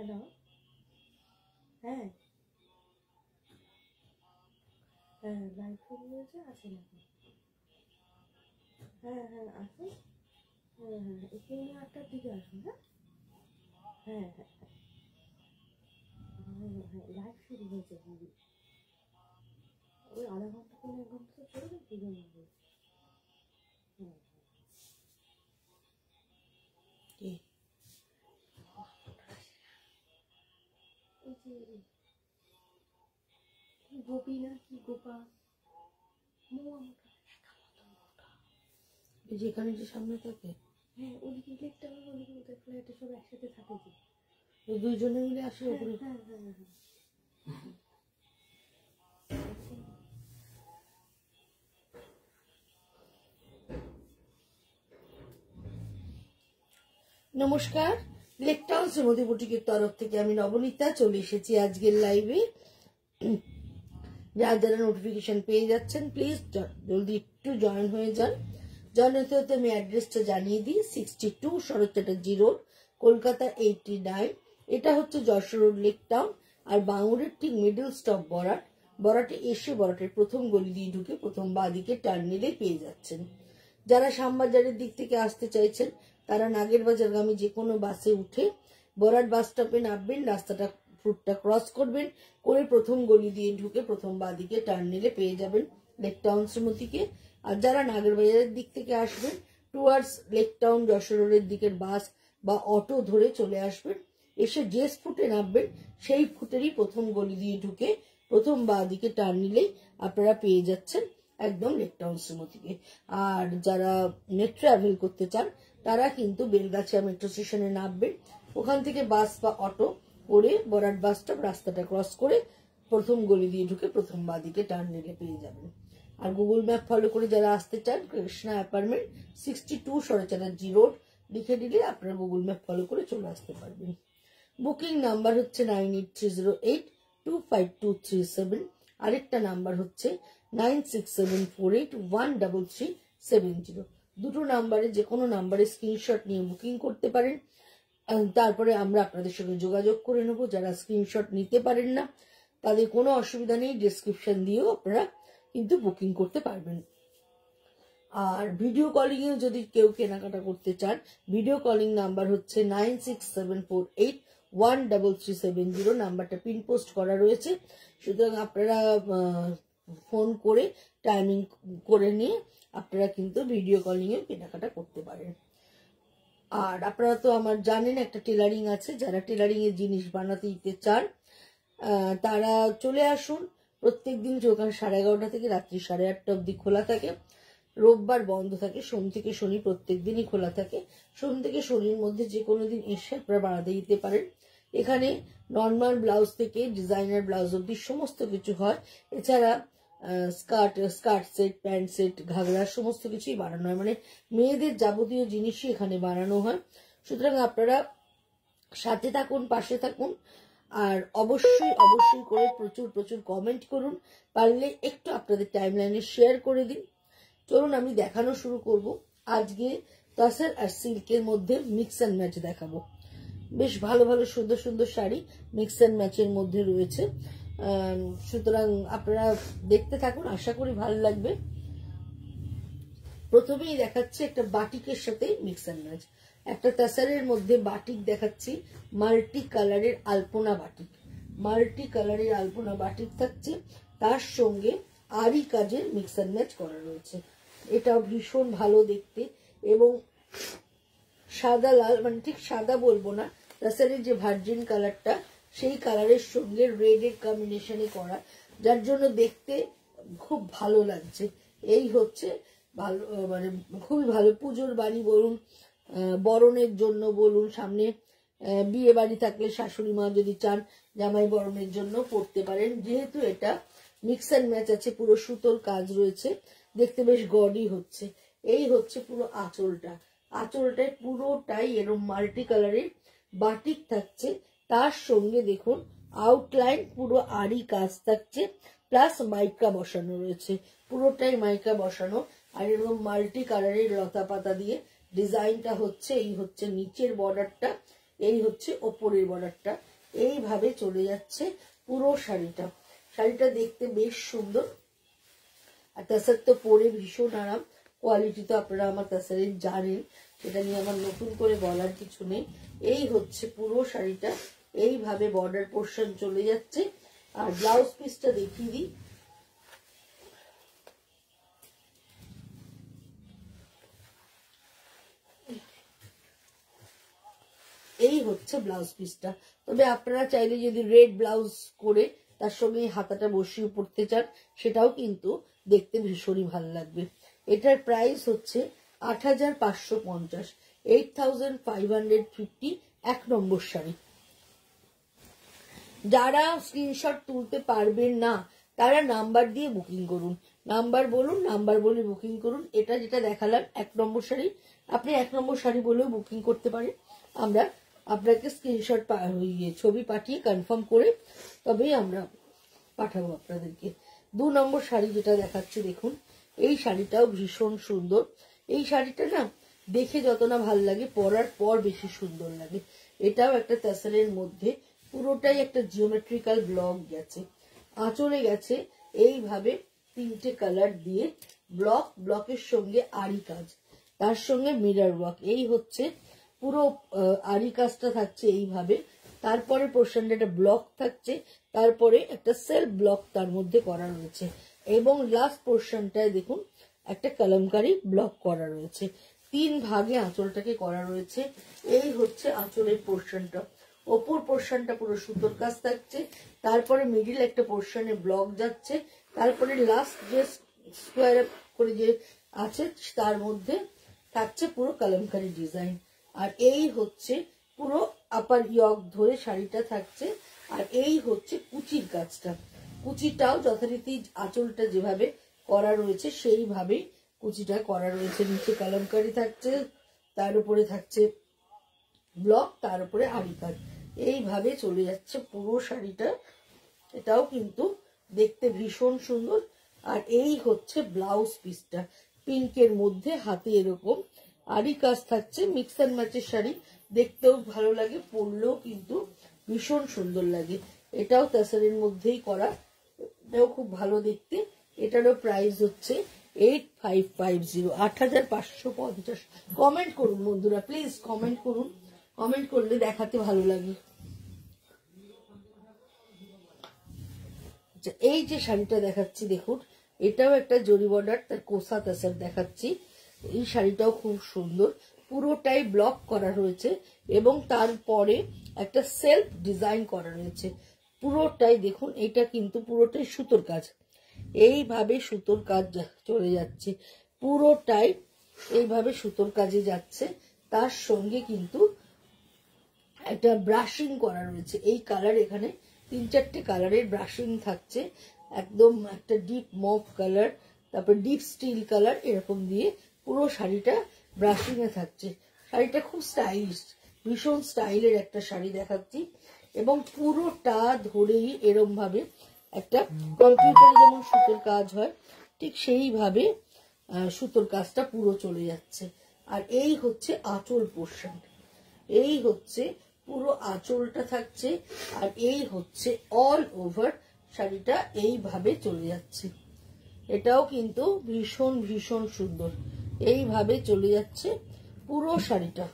Hello, হ্যাঁ হ্যাঁ, live phone রয়েছে, আসেন এখন। হ্যাঁ হ্যাঁ, আসুন। হ্যাঁ হ্যাঁ, একটু 8টার দিকে আসুন। হ্যাঁ হ্যাঁ হ্যাঁ হ্যাঁ হ্যাঁ, লাইভ শুরু হয়েছে। ওই আধা ঘন্টা করে 1 ঘন্টা তো চলবে, পুজো মন্দির। হ্যাঁ, ওই যে কি গোপী না কি গোপা, যেখানে যে সামনে থাকে, হ্যাঁ ওদিকে দেখতে হবে, ওদিকে ওদের ফ্ল্যাটে সব একসাথে থাকে যে, ওই দুইজনে মিলে আসে হ্যাঁ ওপরে। হ্যাঁ হ্যাঁ হ্যাঁ। নমস্কার, লেকটাউন শ্রীমতী বুটিকের তরফ থেকে আমি নবনীতা চলে এসেছি আজকের লাইভে। যারা যারা নোটিফিকেশন পেয়ে যাচ্ছেন প্লিজ জলদি একটু জয়েন হয়ে যান। জয়েন হতে হতে আমি অ্যাড্রেসটা জানিয়ে দিই। 62 শরৎ চ্যাটার্জি রোড, কলকাতা 89। এটা হচ্ছে যশোর রোড লেকটাউন। আর বাঙুরের ঠিক মিডল স্টপ বরাট। বরাটে এসে বরাটের প্রথম গলি দিয়ে ঢুকে প্রথম বাঁ দিকে টার্ন নিলে পেয়ে যাচ্ছেন। যারা শ্যামবাজারের দিক থেকে আসতে চাইছেন তারা নাগেরবাজারগামী যে কোনো বাসে উঠে বরাট বাস স্টপে নামবেন, রাস্তাটা ফুটটা ক্রস করবেন, করে প্রথম গলি দিয়ে ঢুকে প্রথম বাঁ দিকে টার্ন নিলে পেয়ে যাবেন লেকটাউন শ্রীমতীকে। আর যারা নাগেরবাজারের দিক থেকে আসবেন টুয়ার্ডস লেকটাউন যশোর রোডের দিকের বাস বা অটো ধরে চলে আসবেন, এসে যে ফুটে নামবেন সেই ফুটেরই প্রথম গলি দিয়ে ঢুকে প্রথম বাঁ দিকে টার্ন নিলেই আপনারা পেয়ে যাচ্ছেন একদম লেকটাউন শ্রীমতীকে। আর যারা মেট্রো ট্রাভেল করতে চান তারা কিন্তু বেলগাছিয়া মেট্রো স্টেশনে নামবেন, ওখান থেকে বাস বা অটো করে বরাট বাস স্টপ রাস্তাটা ক্রস করে প্রথম গলি দিয়ে ঢুকে প্রথম বাঁ দিকে টার্ন নিলে পেয়ে যাবেন। আর গুগল ম্যাপ ফলো করে যারা আসতে চান কৃষ্ণা অ্যাপার্টমেন্ট 62 শরৎ চ্যাটার্জি রোড লিখে দিলে আপনারা গুগল ম্যাপ ফলো করে চলে আসতে পারবেন। বুকিং নাম্বার হচ্ছে 9830825237। আরেকটা নাম্বার হচ্ছে 9674813370। দুটো নাম্বারে যে কোনো নাম্বারে স্ক্রিনশট নিয়ে বুকিং করতে পারেন। তারপরে আমরা আপনাদের সঙ্গে যোগাযোগ করে নেব। যারা স্ক্রিনশট নিতে পারেন না তাদের কোনো অসুবিধা নেই, ডেসক্রিপশন দিয়েও আপনারা কিন্তু বুকিং করতে পারবেন। আর ভিডিও কলিং এও যদি কেউ কেনাকাটা করতে চান, ভিডিও কলিং নাম্বার হচ্ছে 9674813370। নাম্বারটা পিন পোস্ট করা রয়েছে, সুতরাং আপনারা ফোন করে টাইমিং করে নিয়ে আপনারা কিন্তু ভিডিও কলিং এ কেনাকাটা করতে পারেন। আর আপনারা তো আমার জানেন একটা টেলারিং আছে, যারা টেলারিং এর জিনিস বানাতে দিতে চান তারা চলে আসুন। প্রত্যেকদিন সকাল 11:30 থেকে রাত্রি 8:30 অবধি খোলা থাকে, রোববার বন্ধ থাকে, সোম থেকে শনি প্রত্যেক দিনই খোলা থাকে। সোম থেকে শনির মধ্যে যে কোনো দিন এসে আপনারা বানাতে দিতে পারেন। এখানে নর্মাল ব্লাউজ থেকে ডিজাইনার ব্লাউজ অবধি সমস্ত কিছু হয়। এছাড়া স্কার্ট সেট, প্যান্ট সেট, ঘাগরা সমস্ত কিছুই বানানো হয়, মানে মেয়েদের যাবতীয় জিনিসই এখানে বানানো হয়। সুতরাং আপনারা সাথে থাকুন, পাশে থাকুন। আর অবশ্যই অবশ্যই করে প্রচুর প্রচুর কমেন্ট করুন, পারলে একটু আপনাদের টাইমলাইনে শেয়ার করে দিন। চলুন আমি দেখানো শুরু করব। আজকে তাসার আর সিল্কের মধ্যে মিক্স অ্যান্ড ম্যাচ দেখাবো। বেশ ভালো ভালো সুন্দর সুন্দর শাড়ি মিক্স অ্যান্ড ম্যাচের মধ্যে রয়েছে, সুতরাং আপনারা দেখতে থাকুন, আশা করি ভালো লাগবে। প্রথমেই দেখাচ্ছি একটা বাটিকের সাথে মিক্স অ্যান্ড ম্যাচ। একটা তাসারের মধ্যে বাটিক দেখাচ্ছি, মাল্টি কালারের আলপনা বাটিক। মাল্টি কালারের আলপনা বাটিক থাকছে, তার সঙ্গে আরি কাজের মিক্স অ্যান্ড ম্যাচ করা রয়েছে। এটা ভীষণ ভালো দেখতে এবং সাদা লাল, মানে ঠিক সাদা বলবো না, তাসারের যে ভার্জিন কালারটা সেই কালারের সঙ্গে রেডের কম্বিনেশনে করা, যার জন্য দেখতে খুব ভালো লাগছে। এই হচ্ছে ভালো, মানে খুবই ভালো। পুজোর বাড়ি বলুন, বরণের জন্য বলুন, সামনে বিয়ে বাড়ি থাকলে শাশুড়ি মা যদি চান জামাই বরণের জন্য পরতে পারেন। যেহেতু এটা মিক্স অ্যান্ড ম্যাচ আছে, পুরো সুতোর কাজ রয়েছে, দেখতে বেশ গডি হচ্ছে। এই হচ্ছে পুরো আঁচলটা, আঁচলটায় পুরোটাই এরকম মাল্টি কালারের বাটিক থাকছে। তার সঙ্গে দেখুন আউটলাইন পুরো আড়ি কাজ থাকছে, প্লাস মাইকা বসানো রয়েছে, পুরোটাই মাইকা বসানো। আর এরকম মাল্টি কালারের লতা পাতা দিয়ে ডিজাইনটা হচ্ছে। এই হচ্ছে নিচের বর্ডারটা, এই হচ্ছে ওপরের বর্ডারটা। এইভাবে চলে যাচ্ছে পুরো শাড়িটা। শাড়িটা দেখতে বেশ সুন্দর, আর তাছাড়া তো পরে ভীষণ আরাম। কোয়ালিটি তো আপনারা আমার তাছাড়া জানেন, এটা নিয়ে আমার নতুন করে বলার কিছু নেই। এই হচ্ছে পুরো শাড়িটা, এইভাবে বর্ডার পোর্শন চলে যাচ্ছে। আর ব্লাউজ পিসটা দেখিয়ে দিই। এই হচ্ছে ব্লাউজ পিসটা। তবে আপনারা চাইলে যদি রেড ব্লাউজ করে তার সঙ্গে হাতাটা বসিয়ে পড়তে চান, সেটাও কিন্তু দেখতে ভীষণই ভালো লাগবে। এটার প্রাইস হচ্ছে ৮৫৫০, ৮৫৫০ এক নম্বর শাড়ি। যারা স্ক্রিনশট তুলতে পারবেন না তারা নাম্বার দিয়ে বুকিং করুন, নাম্বার বলুন, নাম্বার বলে বুকিং করুন। এটা যেটা দেখালাম ১ নম্বর শাড়ি, আপনি ১ নম্বর শাড়ি বলেও বুকিং করতে পারেন। আমরা আপনাকে স্ক্রিনশট ছবি পাঠিয়ে কনফার্ম করে তবেই আমরা পাঠাবো আপনাদেরকে। ২ নম্বর শাড়ি যেটা দেখাচ্ছি দেখুন, এই শাড়িটাও ভীষণ সুন্দর। এই শাড়িটা না দেখে যত না ভালো লাগে, পরার পর বেশি সুন্দর লাগে। এটাও একটা তাসারের মধ্যে, পুরোটাই একটা জিওমেট্রিক্যাল ব্লক গেছে, আঁচলে গেছে এইভাবে 3টে কালার দিয়ে ব্লকের সঙ্গে আরি কাজ, তার সঙ্গে মিরর ওয়ার্ক। এই হচ্ছে পুরো আরি কাজটা থাকছে এইভাবে। তারপরে পোর্শনটা একটা ব্লক থাকছে, তারপরে একটা সেলফ ব্লক তার মধ্যে করা রয়েছে, এবং লাস্ট পোর্শনটায় দেখুন একটা কলমকারি ব্লক করা রয়েছে। 3 ভাগে আঁচলটাকে করা রয়েছে। এই হচ্ছে আঁচলের পোর্শনটা। ওপর পোর্শনটা পুরো সুতোর কাজ থাকছে, তারপরে মিডিল একটা পোর্শনে ব্লক যাচ্ছে, তারপরে লাস্ট যে স্কোয়ার করে যে আছে তার মধ্যে থাকছে পুরো কলমকারি ডিজাইন। আর এই হচ্ছে পুরো আপার ইয়ক ধরে শাড়িটা থাকছে। আর এই হচ্ছে কুচির কাজটা, কুচিটাও যথারীতি আঁচলটা যেভাবে করা রয়েছে সেইভাবেই কুচিটা করা রয়েছে। নিচে কলমকারি থাকছে, তার উপরে থাকছে ব্লক, তার উপরে আরি কাজ। এইভাবে চলে যাচ্ছে পুরো শাড়িটা। এটাও কিন্তু দেখতে ভীষণ সুন্দর। আর এই হচ্ছে ব্লাউজ পিসটা, পিঙ্কের মধ্যে হাতে এরকম আরি কাজ থাকছে। মিক্স অ্যান্ড ম্যাচের শাড়ি, দেখতেও ভালো লাগে, পরলেও কিন্তু ভীষণ সুন্দর লাগে। এটাও তাসারের মধ্যেই করা, এটাও খুব ভালো দেখতে। এটারও প্রাইস হচ্ছে 8550, ৮৫৫০। কমেন্ট করুন বন্ধুরা, প্লিজ কমেন্ট করুন, কমেন্ট করলে দেখাতে ভালো লাগে। এই যে শাড়িটা দেখাচ্ছি দেখুন, এটাও একটা জরি বর্ডার, তার কোসা তাসার দেখাচ্ছি। এই শাড়িটাও খুব সুন্দর, পুরোটাই ব্লক করা রয়েছে এবং তারপরে একটা সেলফ ডিজাইন করা রয়েছে পুরোটাই। দেখুন এটা কিন্তু পুরোটাই সুতোর কাজ, এইভাবে সুতোর কাজ চলে যাচ্ছে, পুরোটাই এইভাবে সুতোর কাজে যাচ্ছে। তার সঙ্গে কিন্তু একটা ব্রাশিং করা রয়েছে। এই কালার, এখানে 3-4টে কালারের ব্রাশিং থাকছে, একদম একটা ডিপ মভ কালার, তারপর ডিপ স্টিল কালার, এরকম দিয়ে পুরো শাড়িটা ব্রাশিং এ থাকছে। শাড়িটা খুব স্টাইলিশ, ভীষণ স্টাইলের একটা শাড়ি দেখাচ্ছি। এবং পুরোটা ধরেই এরম ভাবে একটা কম্পিউটারে যেমন সুতোর কাজ হয় ঠিক সেইভাবে সুতোর কাজটা পুরো চলে যাচ্ছে। আর এই হচ্ছে আঁচল পোর্শন, এই হচ্ছে পুরো আঁচলটা থাকছে। আর এই হচ্ছে অল ওভার শাড়িটা এইভাবে চলে যাচ্ছে। এটাও কিন্তু ভীষণ ভীষণ সুন্দর, এইভাবে চলে যাচ্ছে পুরো শাড়িটা।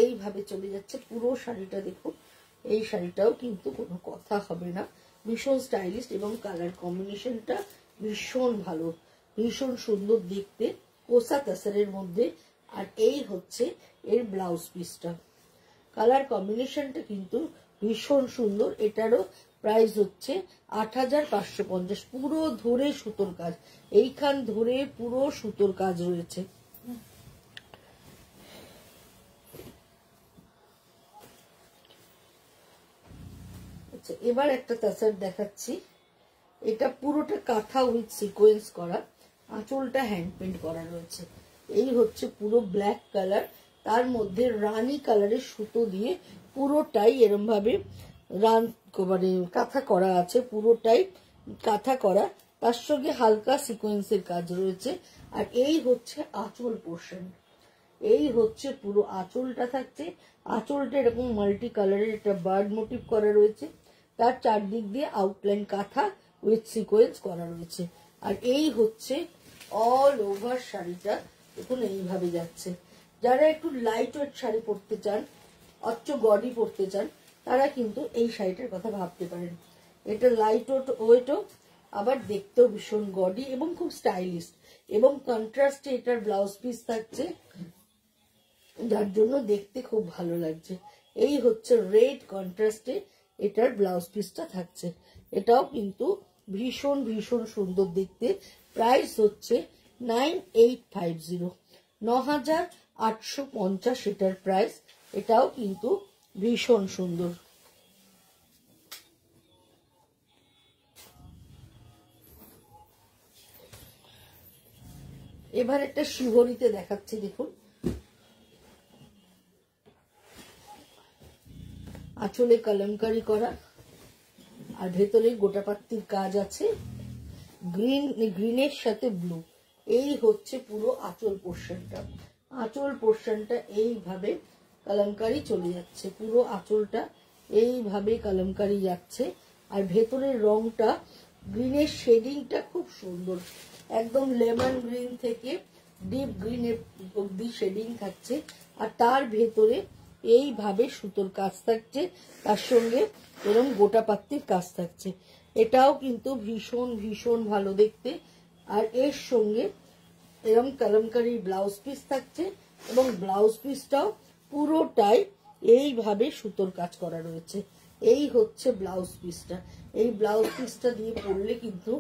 এইভাবে চলে যাচ্ছে পুরো শাড়িটা। দেখুন এই শাড়িটাও কিন্তু কোনো কথা হবে না, ভীষণ স্টাইলিশ এবং কালার কম্বিনেশনটা ভীষণ ভালো, ভীষণ সুন্দর দেখতে, কোসা তাসারের মধ্যে। আর এই হচ্ছে এর ব্লাউজ পিসটা, কালার কম্বিনেশনটা কিন্তু ভীষণ সুন্দর। এটারও প্রাইস হচ্ছে ৮৫৫০। পুরো ধরে সুতোর কাজ, এইখান ধরে পুরো সুতোর কাজ রয়েছে। এবার একটা তাসার দেখাচ্ছি, এটা পুরোটা কাঁথা উইথ সিকোয়েন্স করা, আঁচলটা হ্যান্ড পেন্ট করা রয়েছে। এই হচ্ছে পুরো ব্ল্যাক কালার, তার মধ্যে রানী কালারের সুতো দিয়ে পুরোটাই এরম ভাবে রান মানে কাঁথা করা আছে, পুরোটাই কাঁথা করা, তার সঙ্গে হালকা সিকোয়েন্সের কাজ রয়েছে। আর এই হচ্ছে আঁচল পোর্শন, এই হচ্ছে পুরো আঁচলটা থাকছে। আঁচলটা এরকম মাল্টি কালারের একটা বার্ড মোটিভ করা রয়েছে, তার চারদিক দিয়ে আউটলাইন কাঁথা উইথ সিকোয়েন্স করা রয়েছে। আর এই হচ্ছে অল ওভার শাড়িটা, দেখুন এইভাবে যাচ্ছে। যারা একটু লাইট ওয়েট শাড়ি পরতে চান, অচ্চ গডি পরতে চান, তারা কিন্তু এই শাড়িটার কথা ভাবতে পারেন। এটা লাইট ওয়েটও, আবার দেখতেও ভীষণ গডি এবং খুব স্টাইলিশ, এবং কন্ট্রাস্টে এটার ব্লাউজ পিস থাকছে, যার জন্য দেখতে খুব ভালো লাগছে। এই হচ্ছে রেড কন্ট্রাস্টে এটার ব্লাউজ পিসটা থাকছে। এটাও কিন্তু ভীষণ ভীষণ সুন্দর দেখতে। প্রাইস হচ্ছে 9850, 9850 এটার প্রাইস। এটাও কিন্তু ভীষণ সুন্দর। এবার একটা শিহরিতে দেখাচ্ছি, দেখুন আঁচলে কলমকারি করা, আর ভেতরে গোটাপাত্তির কাজ আছে, গ্রিনের সাথে ব্লু। এই হচ্ছে পুরো আঁচল পোর্শনটা। আঁচল পোর্শনটা এইভাবে কলমকারি চলে যাচ্ছে, পুরো আঁচলটা এইভাবে কলমকারি যাচ্ছে। আর ভেতরের রংটা, গ্রিনের শেডিংটা খুব সুন্দর, একদম লেমন গ্রিন থেকে ডিপ গ্রিনের অব্দি শেডিং থাকছে। আর তার ভেতরে এইভাবে সুতোর কাজ থাকছে, তার সঙ্গে এরকম গোটা পাত্তির কাজ থাকছে। এটাও কিন্তু ভীষণ ভীষণ ভালো দেখতে। আর এর সঙ্গে এরকম কলমকারি ব্লাউজ পিস থাকছে, এবং ব্লাউজ পিসটাও পুরোটাই এইভাবে সুতোর কাজ করা রয়েছে। এই হচ্ছে ব্লাউজ পিসটা। এই ব্লাউজ পিসটা দিয়ে পরলে কিন্তু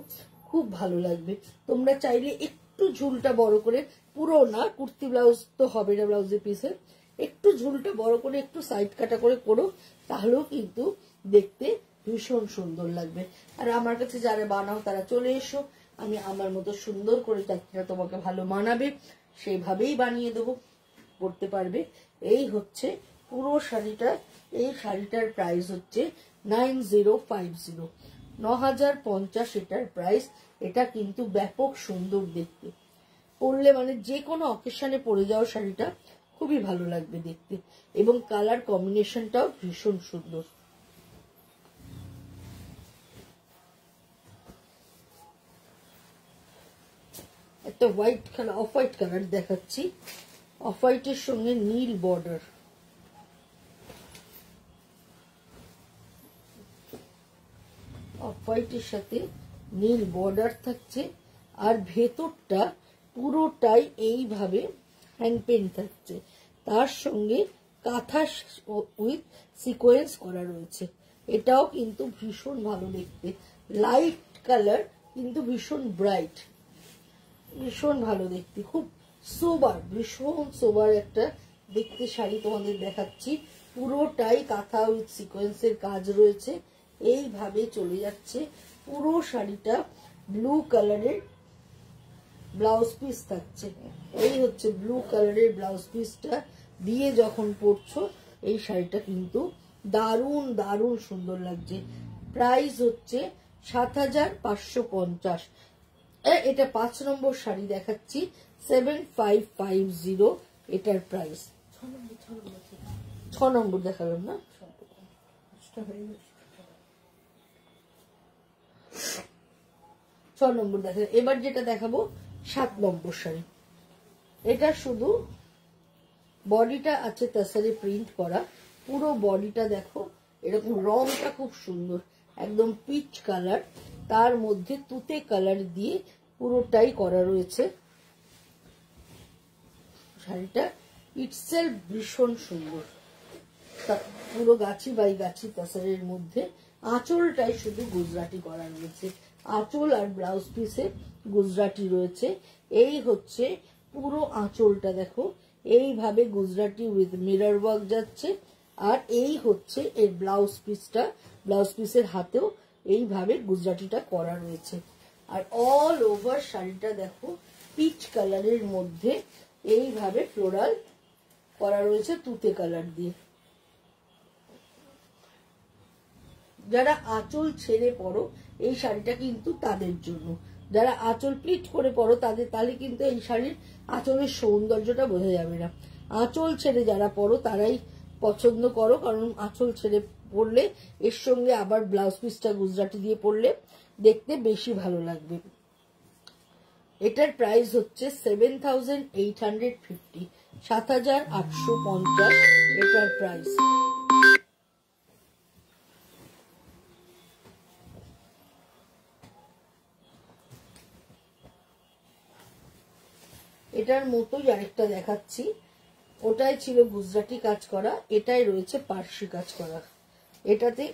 খুব ভালো লাগবে। তোমরা চাইলে একটু ঝুলটা বড় করে, পুরো না, কুর্তি ব্লাউজ তো হবে না ব্লাউজের পিসে, একটু ঝুলটা বড় করে একটু সাইড কাটা করে করো, তাহলেও কিন্তু দেখতে ভীষণ সুন্দর লাগবে। আর আমার কাছে যারা বানাও তারা চলে এসো, আমি আমার মতো সুন্দর করে চাকরিটা তোমাকে ভালো মানাবে সেইভাবেই বানিয়ে দেবো, পড়তে পারবে। এই হচ্ছে পুরো শাড়িটা। এই শাড়িটার প্রাইস হচ্ছে 9050, 9050 এটার প্রাইস। এটা কিন্তু ব্যাপক সুন্দর দেখতে, পরলে মানে যে কোনো অকেশনে পরে যাওয়া শাড়িটা খুবই ভালো লাগবে দেখতে, এবং কালার কম্বিনেশনটাও ভীষণ সুন্দর। একটা white colour, off white colour দেখাচ্ছি, অফ হোয়াইটের সঙ্গে নীল বর্ডার। অফ হোয়াইটের সাথে নীল বর্ডার থাকছে, আর ভেতরটা পুরোটাই এইভাবে হ্যান্ড পেন থাকছে, তার সঙ্গে কাঁথা উইথ সিকোয়েন্স করা রয়েছে। এটাও কিন্তু ভীষণ ভালো দেখতে, লাইট কালার কিন্তু ভীষণ ব্রাইট, ভীষণ ভালো দেখতে, খুব সোবার, ভীষণ সোবার একটা দেখতে শাড়ি তোমাদের দেখাচ্ছি। পুরোটাই কাঁথা উইথ সিকোয়েন্সের কাজ রয়েছে, এইভাবে চলে যাচ্ছে। পুরো শাড়িটা ব্লু কালারের ব্লাউজ পিস থাকছে। এই হচ্ছে ব্লু কালারের ব্লাউজ পিসটা দিয়ে যখন পরছো, এই শাড়িটা কিন্তু দারুণ দারুণ সুন্দর লাগছে। প্রাইস হচ্ছে 7550। এটা 5 নম্বর শাড়ি দেখাচ্ছি, 7550 এটার প্রাইস। 6 নম্বর দেখালাম না, 6 নম্বর দেখা। এবার যেটা দেখাবো 7 নম্বর শাড়ি। এটা শুধু বডিটা আছে তাসারে প্রিন্ট করা, পুরো বডিটা দেখো, এরকম রংটা খুব সুন্দর, একদম পিচ কালার, তার মধ্যে তুতে কালার দিয়ে পুরোটাই করা রয়েছে। শাড়িটা ইটসেলফ ভীষণ সুন্দর, পুরো গাছি বাই গাছি তাসারের মধ্যে। আঁচলটাই শুধু গুজরাটি করা রয়েছে, আঁচল আর ব্লাউজ পিসে গুজরাটি রয়েছে। এই হচ্ছে পুরো আঁচলটা দেখো, এইভাবে গুজরাটি উইথ মিরর ওয়ার্ক যাচ্ছে। আর এই হচ্ছে এর ব্লাউজ পিসটা, ব্লাউজ পিসের হাতেও এইভাবে গুজরাটিটা করা রয়েছে। আর অল ওভার শাড়িটা দেখো পিচ কালারের মধ্যে এইভাবে ফ্লোরাল করা রয়েছে তুতে কালার দিয়ে। যারা আঁচল ছেড়ে পরো এই শাড়িটা কিন্তু তাদের জন্য, যারা আঁচল প্লিট করে পরো তাদের, তাহলে কিন্তু এই শাড়ির আঁচলের সৌন্দর্যটা বোঝা যাবে না। আঁচল ছেড়ে যারা পরো তারাই পছন্দ করো, কারণ আঁচল ছেড়ে পরলে এর সঙ্গে আবার ব্লাউজ পিসটা গুজরাটি দিয়ে পরলে দেখতে বেশি ভালো লাগবে। এটার প্রাইস হচ্ছে 7,850, 7,850 এটার প্রাইস। এটার মতোই আরেকটা দেখাচ্ছি, ওটাই ছিল গুজরাটি কাজ করা, এটাই রয়েছে পার্সি কাজ করা। এটাতে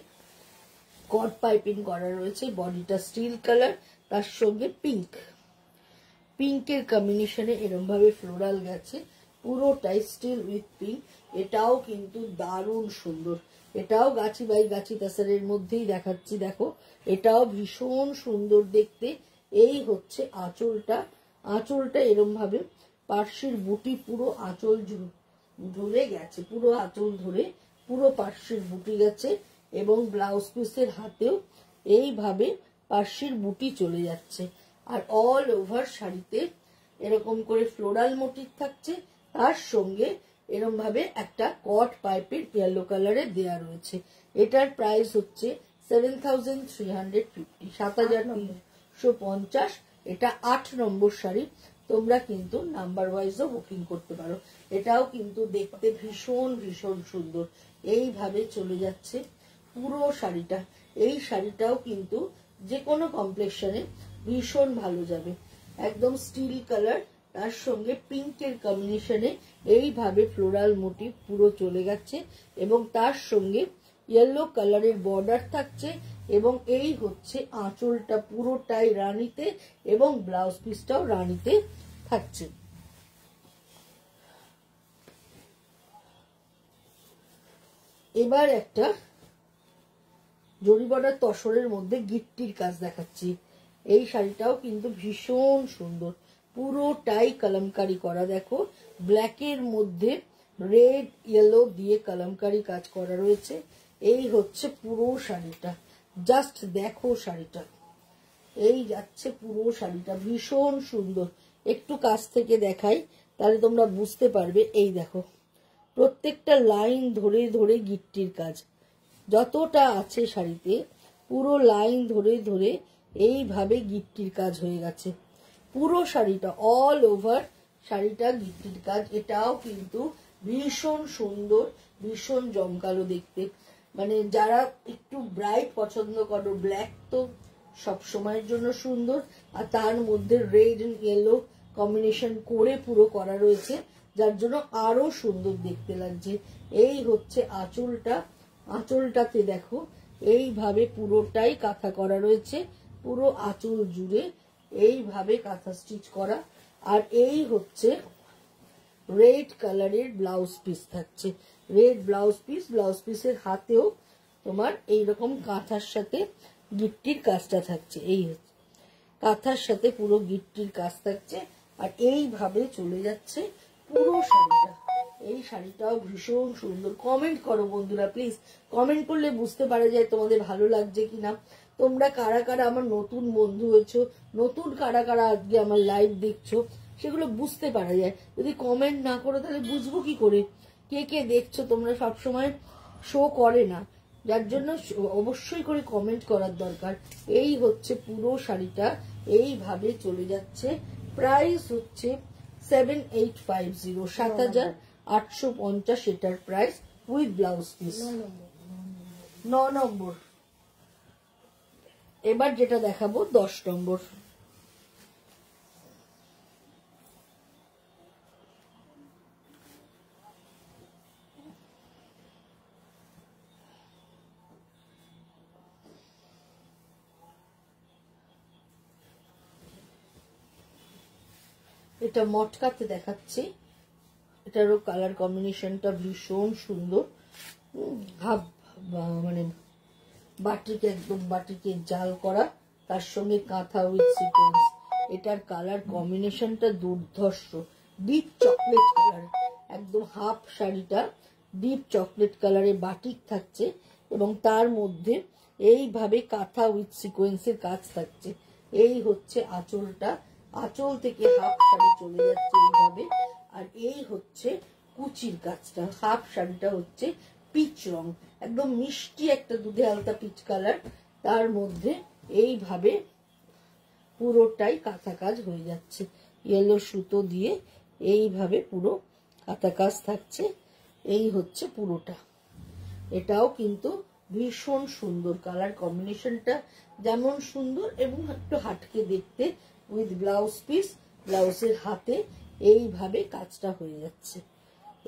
কট পাইপিং করা রয়েছে, বডিটা স্টিল কালার, তার সঙ্গে পিঙ্কের কম্বিনেশনে এরকম ভাবে ফ্লোরাল গেছে, পুরোটাই স্টিল উইথ পিঙ্ক। এটাও কিন্তু দারুণ সুন্দর, এটাও গাছি বাই গাছি তাসারের মধ্যেই দেখাচ্ছি, দেখো এটাও ভীষণ সুন্দর দেখতে। এই হচ্ছে আঁচলটা, আঁচলটা এরকম ভাবে পার্সির বুটি পুরো আঁচল ধরে গেছে, পুরো আঁচল ধরে পুরো পার্সির বুটি গেছে, এবং ব্লাউজ পিসের হাতেও এইভাবে পার্সির বুটি চলে যাচ্ছে। আর অল ওভার শাড়িতে এরকম করে ফ্লোরাল মোটিভ থাকছে, তার সঙ্গে এরকম ভাবে একটা কট পাইপের ইয়েলো কালারের দেয়া রয়েছে। এটার প্রাইস হচ্ছে 7,350, 7,350। এটা 8 নম্বর শাড়ি, তোমরা কিন্তু নাম্বার ওয়াইজও বুকিং করতে পারো। এটাও কিন্তু দেখতে ভীষণ ভীষণ সুন্দর, এইভাবে চলে যাচ্ছে পুরো শাড়িটা। এই শাড়িটাও কিন্তু যে কোনো কমপ্লেক্সনে ভীষণ ভালো যাবে, একদম স্টিল কালার, তার সঙ্গে পিঙ্কের কম্বিনেশনে এইভাবে ফ্লোরাল মোটিভ পুরো চলে গেছে, এবং তার সঙ্গে ইয়েলো কালারের বর্ডার থাকছে, এবং এই হচ্ছে আঁচলটা পুরোটাই রানীতে, এবং ব্লাউজ পিসটাও রানীতে থাকছে। এবার একটা জরি বর্ডার তসরের মধ্যে গিট্টির কাজ দেখাচ্ছি। এই শাড়িটাও কিন্তু ভীষণ সুন্দর, পুরোটাই কলমকারি করা, দেখো ব্ল্যাকের মধ্যে রেড ইয়েলো দিয়ে কলমকারি কাজ করা রয়েছে। এই হচ্ছে পুরো শাড়িটা, জাস্ট দেখো শাড়িটা, এই যাচ্ছে পুরো শাড়িটা, ভীষণ সুন্দর। একটু কাছ থেকে দেখাই তাহলে তোমরা বুঝতে পারবে। এই দেখো প্রত্যেকটা লাইন ধরে ধরে গিট্টির কাজ যতটা আছে শাড়িতে, পুরো লাইন ধরে ধরে এইভাবে গিট্টির কাজ হয়ে গেছে পুরো শাড়িটা, অল ওভার শাড়িটা গিট্টির কাজ। এটাও কিন্তু ভীষণ সুন্দর, ভীষণ জমকালো দেখতে। মানে যারা একটু ব্রাইট পছন্দ করো, ব্ল্যাক তো সব সময়ের জন্য সুন্দর, আর তার মধ্যে রেড এন্ড ইয়েলো কম্বিনেশন করে পুরো করা রয়েছে, যার জন্য আরো সুন্দর দেখতে লাগছে। এই হচ্ছে আঁচলটা, আঁচলটাতে দেখো এইভাবে পুরোটাই কাঁথা করা রয়েছে, পুরো আঁচল জুড়ে এইভাবে কাঁথা স্টিচ করা। আর এই হচ্ছে রেড কালারের ব্লাউজ পিস থাকছে, রেড ব্লাউজ পিস, ব্লাউজ পিসের হাতেও তোমার এইরকম কাঁথার সাথে গিট্টির কাজটা থাকছে, এই হচ্ছে কাঁথার সাথে পুরো গিট্টির কাজ থাকছে। আর এইভাবে চলে যাচ্ছে পুরো শাড়িটা। এই শাড়িটাও ভীষণ সুন্দর। কমেন্ট করো বন্ধুরা প্লিজ, কমেন্ট করলে বুঝতে পারা যায় তোমাদের ভালো লাগছে কিনা। তোমরা কারা কারা আমার নতুন বন্ধু হয়েছো, নতুন কারা কারা আজকে আমার লাইভ দেখছো, সেগুলো বুঝতে পারা যায়। যদি কমেন্ট না করো তাহলে বুঝবো কি করে কে কে দেখছো। তোমরা সবসময় শো করে না, যার জন্য অবশ্যই করে কমেন্ট করার দরকার। এই হচ্ছে পুরো শাড়িটা, এইভাবে চলে যাচ্ছে। প্রাইস হচ্ছে 7,850, 7,850 এটার প্রাইস উইথ ব্লাউজ পিস। 9 নম্বর। এবার যেটা দেখাবো 10 নম্বর। এটা মটকাতে দেখাচ্ছি, এটারও কালার কম্বিনেশনটা ভীষণ সুন্দর, হাফ মানে বাটিকে একদম বাটিকে জাল করা, তার সঙ্গে কাঁথা উইথ সিকোয়েন্স। এটার কালার কম্বিনেশনটা দুর্ধর্ষ, ডিপ চকলেট কালার, একদম হাফ শাড়িটা ডিপ চকলেট কালারে বাটিক থাকছে, এবং তার মধ্যে এইভাবে কাঁথা উইথ সিকোয়েন্সের কাজ থাকছে। এই হচ্ছে আঁচলটা, আঁচল থেকে হাফ শাড়ি চলে যাচ্ছে এইভাবে। আর এই হচ্ছে কুচির কাজটা। হাফ শাড়িটা হচ্ছে পিচ রং, একদম মিষ্টি একটা দুধে আলতা পিচ কালার, তার মধ্যে এইভাবে পুরোটাই কাঁথা কাজ হয়ে যাচ্ছে। ইয়েলো সুতো দিয়ে এইভাবে পুরো কাঁথা কাজ থাকছে। এই হচ্ছে পুরোটা। এটাও কিন্তু ভীষণ সুন্দর, কালার কম্বিনেশনটা যেমন সুন্দর এবং একটু হাটকে দেখতে, উইথ ব্লাউজ পিস, ব্লাউজের হাতে এইভাবে কাজটা হয়ে যাচ্ছে।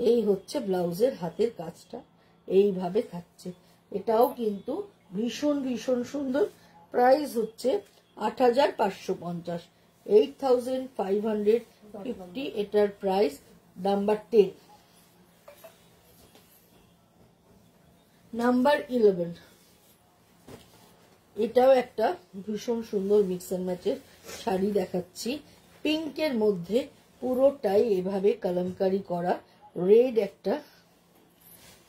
এই হচ্ছে ব্লাউজের হাতের কাজটা, এইভাবে থাকছে। এটাও কিন্তু ভীষণ ভীষণ সুন্দর। প্রাইস হচ্ছে ৮৫৫০, ৮৫৫০। এটার প্রাইস। নাম্বার 10, নাম্বার 11, এটাও একটা ভীষণ সুন্দর মিক্স এন্ড ম্যাচের শাড়ি দেখাচ্ছি। পিঙ্কের মধ্যে পুরোটাই এভাবে কলমকারি করা, রেড একটা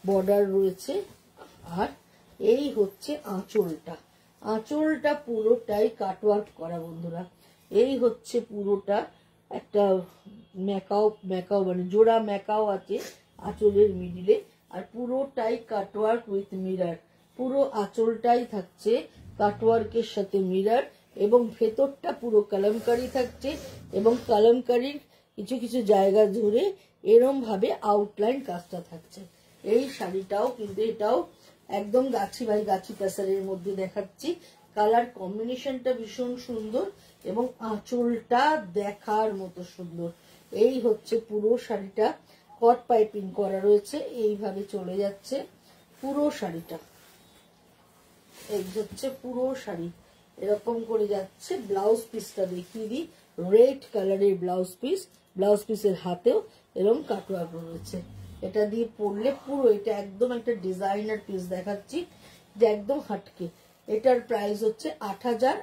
বর্ডার রয়েছে। আর এই হচ্ছে আঁচলটা, আঁচলটা পুরোটাই কাটওয়ার্ক করা বন্ধুরা। এই হচ্ছে পুরোটা একটা ম্যাকাও ম্যাকাও মানে জোড়া ম্যাকাও আছে আঁচলের মিডিলে, আর পুরোটাই কাটওয়ার্ক উইথ মিরার। পুরো আঁচলটাই থাকছে কাটওয়ার্কের সাথে মিরার, এবং ভেতরটা পুরো কলমকারি থাকছে, এবং কলমকারির কিছু কিছু জায়গা জুড়ে এরম ভাবে আউটলাইন কাজটা থাকছে। এই শাড়িটাও কিন্তু এটাও একদম গাছি বাই গাছি প্যাসারের মধ্যে দেখাচ্ছি। কালার কম্বিনেশনটা ভীষণ সুন্দর এবং আঁচলটা দেখার মতো সুন্দর। এই হচ্ছে পুরো শাড়িটা, কট পাইপিং করা রয়েছে, এইভাবে চলে যাচ্ছে পুরো শাড়িটা। এই হচ্ছে পুরো শাড়ি, এরকম করে যাচ্ছে। ব্লাউজ পিসটা দেখিয়ে দিই, রেড কালারের ব্লাউজ পিস, ব্লাউজ পিসের হাতেও এরকম কাটওয়ার্ক রয়েছে। এটা দিয়ে পরলে পুরো এটা একদম একটা ডিজাইনার পিস দেখাচ্ছি, যে একদম হাটকে। এটার প্রাইস হচ্ছে ৮৮৫০,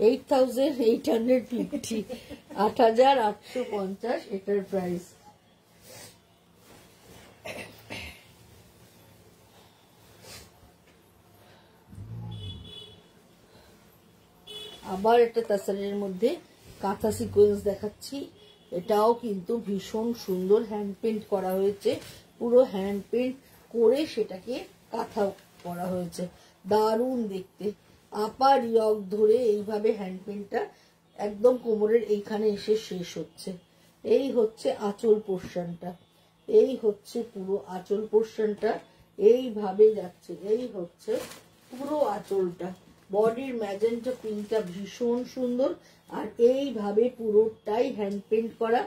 ৮৮৫০, ৮৮৫০ এটার প্রাইস। আবার একটা তাসারের মধ্যে কাঁথা সিকোয়েন্স দেখাচ্ছি। এটাও কিন্তু ভীষণ সুন্দর, হ্যান্ড পেন্ট করা হয়েছে, পুরো হ্যান্ড পেন্ট করে সেটাকে কাঁথা করা হয়েছে, দারুণ দেখতে। আপার ইয়ক ধরে এইভাবে হ্যান্ড পেন্টটা একদম কোমরের এইখানে এসে শেষ হচ্ছে। এই হচ্ছে আঁচল পোর্শনটা, এই হচ্ছে পুরো আঁচল পোর্শনটা, এইভাবে যাচ্ছে। এই হচ্ছে পুরো আঁচলটা, বডির ম্যাজেন্টা পিঙ্কটা ভীষণ সুন্দর। আর এইভাবে পুরোটাই হ্যান্ড পেন্ট করা,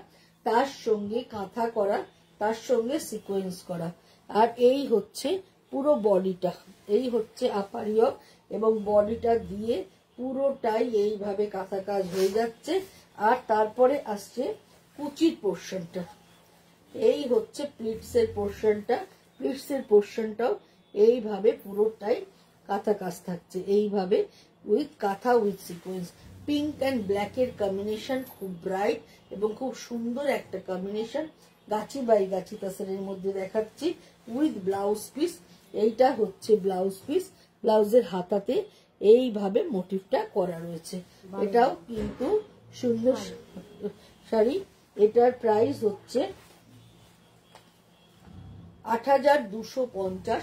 তার সঙ্গে কাঁথা করা, তার সঙ্গে সিকোয়েন্স করা। আর এই হচ্ছে পুরো বডিটা, এই হচ্ছে আপার ইয়ক, এবং বডিটা দিয়ে পুরোটাই এইভাবে কাঁথা কাজ হয়ে যাচ্ছে। আর তারপরে আসছে কুচির পোর্শনটা, এই হচ্ছে প্লিটসের পোর্শনটা, প্লিটসের পোর্শনটাও এইভাবে পুরোটাই কাঁথা কাজ থাকছে, এইভাবে উইথ কাঁথা উইথ সিকোয়েন্স। পিঙ্ক অ্যান্ড ব্ল্যাকের কম্বিনেশন খুব ব্রাইট এবং খুব সুন্দর একটা কম্বিনেশন। গাছি বাই গাছি তাসারের মধ্যে দেখাচ্ছি উইথ ব্লাউজ পিস। এইটা হচ্ছে ব্লাউজ পিস, ব্লাউজের হাতাতে এইভাবে মোটিভটা করা রয়েছে। এটাও কিন্তু সুন্দর শাড়ি। এটার প্রাইস হচ্ছে ৮২৫০,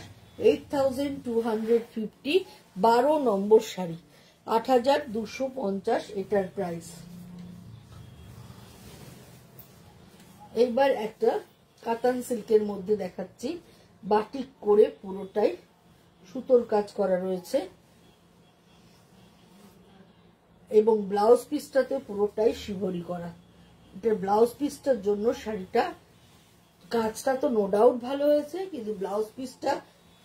৮২৫০। ১২ নম্বর শাড়ি, ৮২৫০ এটার প্রাইস। এইবার একটা কাতান সিল্কের মধ্যে দেখাচ্ছি, বাটিক করে পুরোটাই সুতোর কাজ করা রয়েছে, এবং ব্লাউজ পিসটাতে পুরোটাই শিভরি করা। এটা ব্লাউজ পিসটার জন্য শাড়িটা কাজটা তো নো ডাউট ভালো হয়েছে, কিন্তু ব্লাউজ পিসটা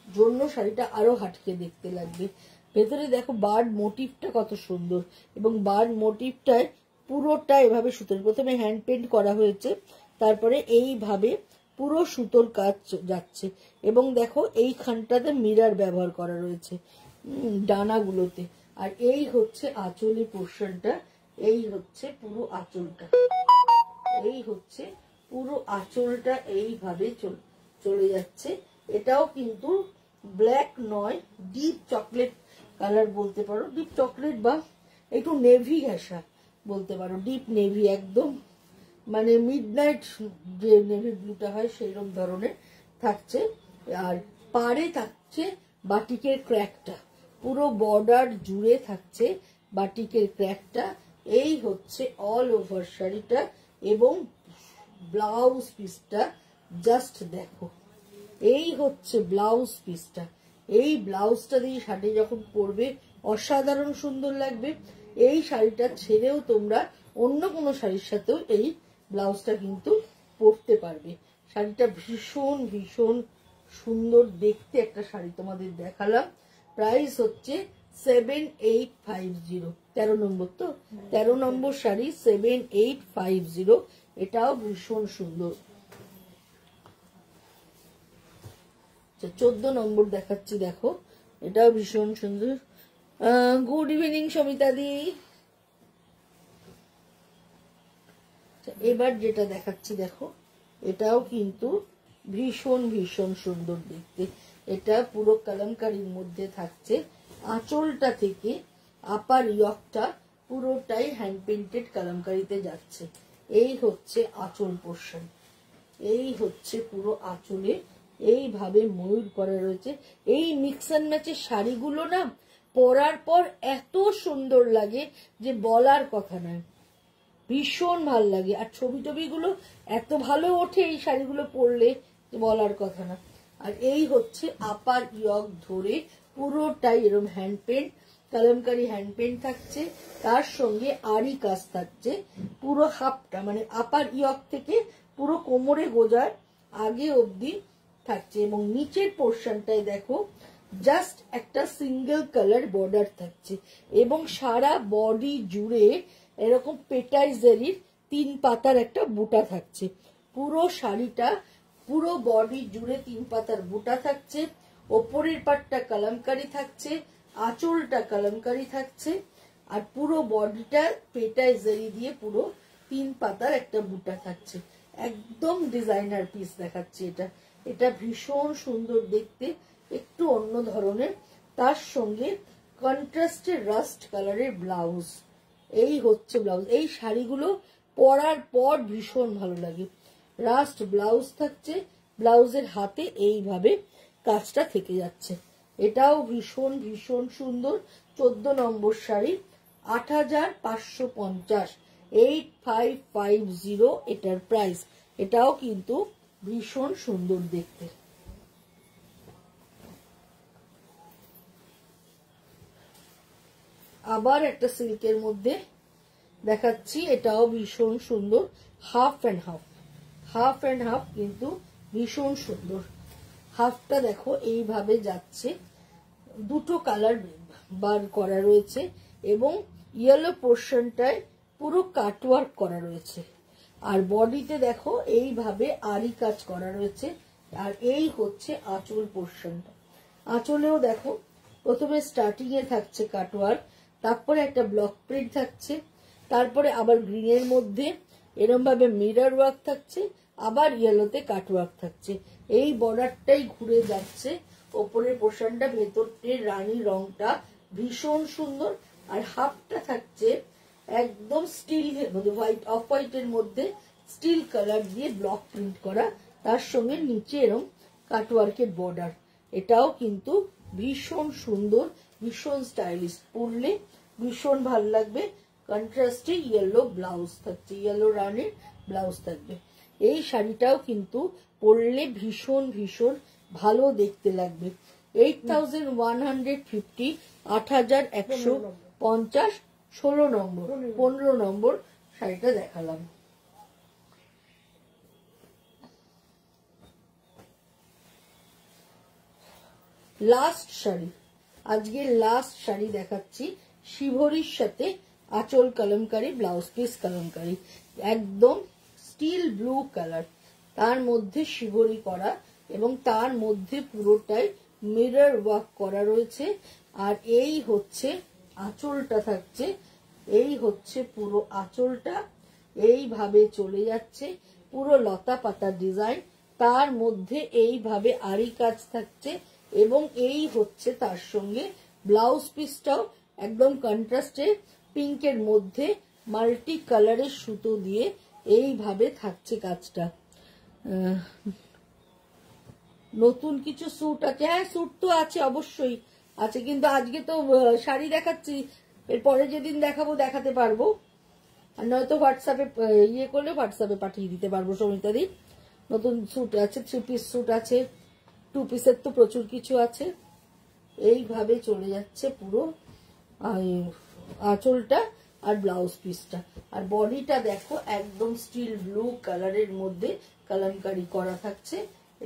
জন্য শাড়িটা আরো হাটকে দেখতে লাগবে। ভেতরে দেখো বার্ড মোটিভটা কত সুন্দর, এবং বার্ড মোটিভটায় পুরোটা এভাবে সুতোর, প্রথমে হ্যান্ড পেন্ট করা হয়েছে, তারপরে এইভাবে পুরো সুতোর কাজ যাচ্ছে। এবং দেখো এইখানটাতে মিরার ব্যবহার করা রয়েছে ডানাগুলোতে। আর এই হচ্ছে আঁচলি পোর্শনটা, এই হচ্ছে পুরো আঁচলটা, এই হচ্ছে পুরো আঁচলটা এইভাবে চলে যাচ্ছে। এটাও কিন্তু ব্ল্যাক নয়, ডিপ চকলেট কালার বলতে পারো, ডিপ চকলেট বা একটু নেভি ঘেঁষা বলতে পারো, ডিপ নেভি, একদম মানে মিডনাইট যে নেভি ব্লুটা হয় সেইরকম ধরনের থাকছে। আর পাড়ে থাকছে বাটিকের ক্র্যাকটা, পুরো বর্ডার জুড়ে থাকছে বাটিকের ক্র্যাকটা। এই হচ্ছে অল ওভার শাড়িটা এবং ব্লাউজ পিসটা জাস্ট দেখো, এই হচ্ছে ব্লাউজ পিসটা। এই ব্লাউজটা দিয়ে শাড়ি যখন পরবে অসাধারণ সুন্দর লাগবে। এই শাড়িটা ছেড়েও তোমরা অন্য কোনো শাড়ির সাথেও এই ব্লাউজটা কিন্তু পরতে পারবে। শাড়িটা ভীষণ ভীষণ সুন্দর দেখতে একটা শাড়ি তোমাদের দেখালাম। প্রাইস হচ্ছে 7850, 13 নম্বর তো, 13 নম্বর শাড়ি 7850। এটাও ভীষণ সুন্দর। 14 নম্বর দেখাচ্ছি, দেখো এটাও ভীষণ সুন্দর। গুড ইভিনিং সমিতা দি। এবার যেটা দেখাচ্ছি দেখো, এটাও কিন্তু ভীষণ ভীষণ সুন্দর দেখতে। এটা পুরো কলমকারীর মধ্যে থাকছে। আঁচলটা থেকে আপার ইয়কটা পুরোটাই হ্যান্ড পেইন্টেড কলমকারিতে যাচ্ছে। এই হচ্ছে আঁচল পোর্শন, এই হচ্ছে পুরো আঁচলে এইভাবে ময়ূর করা রয়েছে। এই মিক্স অ্যান্ড ম্যাচের শাড়িগুলো না পরার পর এত সুন্দর লাগে যে বলার কথা নয়, ভীষণ ভাল লাগে। আর ছবি টবিগুলো এত ভালো ওঠে এই শাড়িগুলো পরলে বলার কথা না। আর এই হচ্ছে আপার ইয়ক ধরে পুরোটাই এরকম hand paint, Kalamkari hand paint থাকছে, তার সঙ্গে আরি কাজ থাকছে। পুরো হাফটা মানে আপার ইয়ক থেকে পুরো কোমরে গোজার আগে অবধি থাকছে। এবং নিচের পোর্শনটায় দেখো জাস্ট একটা সিঙ্গেল কালার বর্ডার থাকছে এবং সারা বডি জুড়ে এরকম পেটাইজারির 3 পাতার একটা বুটা থাকছে। পুরো শাড়িটা পুরো বডি জুড়ে 3 পাতার বুটা থাকছে। ওপরের পাটটা কলমকারি থাকছে, আঁচলটা কলমকারি থাকছে, আর পুরো বডিটা পেটাইজারি দিয়ে পুরো 3 পাতার একটা বুটা থাকছে। একদম ডিজাইনার পিস দেখাচ্ছে এটা। এটা ভীষণ সুন্দর দেখতে, একটু অন্য ধরনের। তার সঙ্গে কন্ট্রাস্টের রাস্ট কালারের ব্লাউজ। এই হচ্ছে ব্লাউজ। এই শাড়িগুলো পরার পর ভীষণ ভালো লাগে। রাস্ট ব্লাউজ থাকছে, ব্লাউজের হাতে এইভাবে কাজটা থেকে যাচ্ছে। এটাও ভীষণ ভীষণ সুন্দর। 14 নম্বর শাড়ি 8550, 8550 এটার প্রাইস। এটাও কিন্তু ভীষণ সুন্দর দেখতে। আবার একটা সিল্কের মধ্যে দেখাচ্ছি, এটাও ভীষণ সুন্দর। Half and half, half and half কিন্তু ভীষণ সুন্দর। হাফটা দেখো এইভাবে যাচ্ছে, দুটো কালার বার করা রয়েছে এবং ইয়েলো পোর্শনটায় পুরো কাটওয়ার্ক করা রয়েছে। আর বডিতে দেখো এইভাবে আরি কাজ করা রয়েছে। আর এই হচ্ছে আঁচল পোর্শনটা। আঁচলেও দেখো প্রথমে স্টার্টিং এ থাকছে কাটওয়ার্ক, তারপরে একটা ব্লক প্রিন্ট থাকছে, তারপরে আবার গ্রিনের মধ্যে এরকম ভাবে মিরর ওয়ার্ক থাকছে, আবার ইয়েলোতে কাটওয়ার্ক থাকছে। এই বর্ডারটাই ঘুরে যাচ্ছে। ওপরের পোর্শনটা, ভেতরের রানী রংটা ভীষণ সুন্দর। আর হাফটা থাকছে একদম স্টিল মধ্যে, হোয়াইট অফ হোয়াইটের মধ্যে স্টিল কালার দিয়ে ব্লক প্রিন্ট করা, তার সঙ্গে নিচে এরকম কাটওয়ার্কের বর্ডার। এটাও কিন্তু ভীষণ সুন্দর, ভীষণ স্টাইলিশ, পরলে ভীষণ ভাল লাগবে। কন্ট্রাস্টে ইয়েলো ব্লাউজ থাকছে, ইয়েলো রানের ব্লাউজ থাকবে। এই শাড়িটাও কিন্তু পরলে ভীষণ ভীষণ ভালো দেখতে লাগবে। 8150, 8150, 16 নম্বর, 15 নম্বর শাড়িটা দেখালাম। লাস্ট শাড়ি, আজকে লাস্ট শাড়ি দেখাচ্ছি। শিভরির সাথে আঁচল কলমকারি, ব্লাউজ পিস কলমকারি, একদম স্টিল ব্লু কালার, তার মধ্যে শিভরি করা এবং তার মধ্যে পুরোটাই মিরর ওয়ার্ক করা রয়েছে। আর এই হচ্ছে আঁচলটা থাকছে, এই হচ্ছে পুরো আঁচলটা, এইভাবে চলে যাচ্ছে পুরো লতা পাতা ডিজাইন, তার মধ্যে এইভাবে আরি কাজ থাকছে, এবং এই হচ্ছে তার সঙ্গে ব্লাউজ পিসটাও একদম কন্ট্রাস্টে পিঙ্কের মধ্যে মাল্টি কালারের সুতো দিয়ে এইভাবে থাকছে কাজটা। নতুন কিছু স্যুট আছে, হ্যাঁ স্যুট তো আছে অবশ্যই আছে, কিন্তু আজকে তো শাড়ি দেখাচ্ছি, এরপরে যেদিন দেখাবো দেখাতে পারবো, আর নয়তো হোয়াটসঅ্যাপে ইয়ে করলে হোয়াটসঅ্যাপে পাঠিয়ে দিতে পারবো সমিতাদি। নতুন স্যুট আছে, 3 পিস স্যুট আছে, 2 পিসের তো প্রচুর কিছু আছে। এইভাবে চলে যাচ্ছে পুরো আঁচলটা আর ব্লাউজ পিসটা। আর বডিটা দেখো একদম স্টিল ব্লু কালারের মধ্যে কালামকারি করা থাকছে।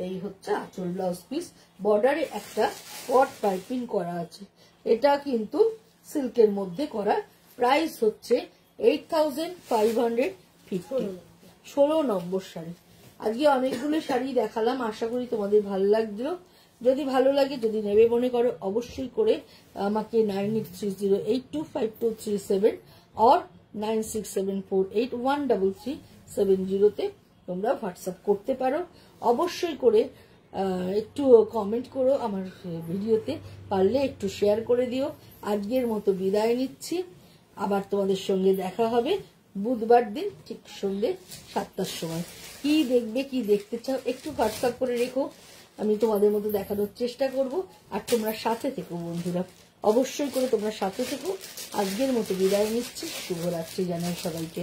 এই হচ্ছে আঁচল, ব্লাউজ পিস, বর্ডারে একটা কট পাইপিং করা আছে। এটা কিন্তু সিল্কের মধ্যে করা। প্রাইস হচ্ছে 8550, 16 নম্বর শাড়ি। আজকে অনেকগুলো শাড়ি দেখালাম, আশা করি তোমাদের ভালো লাগলো। যদি ভালো লাগে, যদি নেবে মনে করো, অবশ্যই করে আমাকে 9830825237 or 9674813370 তোমরা হোয়াটসঅ্যাপ করতে পারো। অবশ্যই করে একটু কমেন্ট করো আমার ভিডিওতে, পারলে একটু শেয়ার করে দিও। আজকের মতো বিদায় নিচ্ছি, আবার তোমাদের সঙ্গে দেখা হবে বুধবার দিন ঠিক সন্ধ্যে 7টার সময়। কি দেখবে, কি দেখতে চাও একটু হোয়াটসঅ্যাপ করে রেখো, আমি তোমাদের মতো দেখানোর চেষ্টা করব। আর তোমরা সাথে থেকো বন্ধুরা, অবশ্যই করে তোমরা সাথে থেকো। আজকের মতো বিদায় নিচ্ছি, শুভরাত্রি জানাই সবাইকে।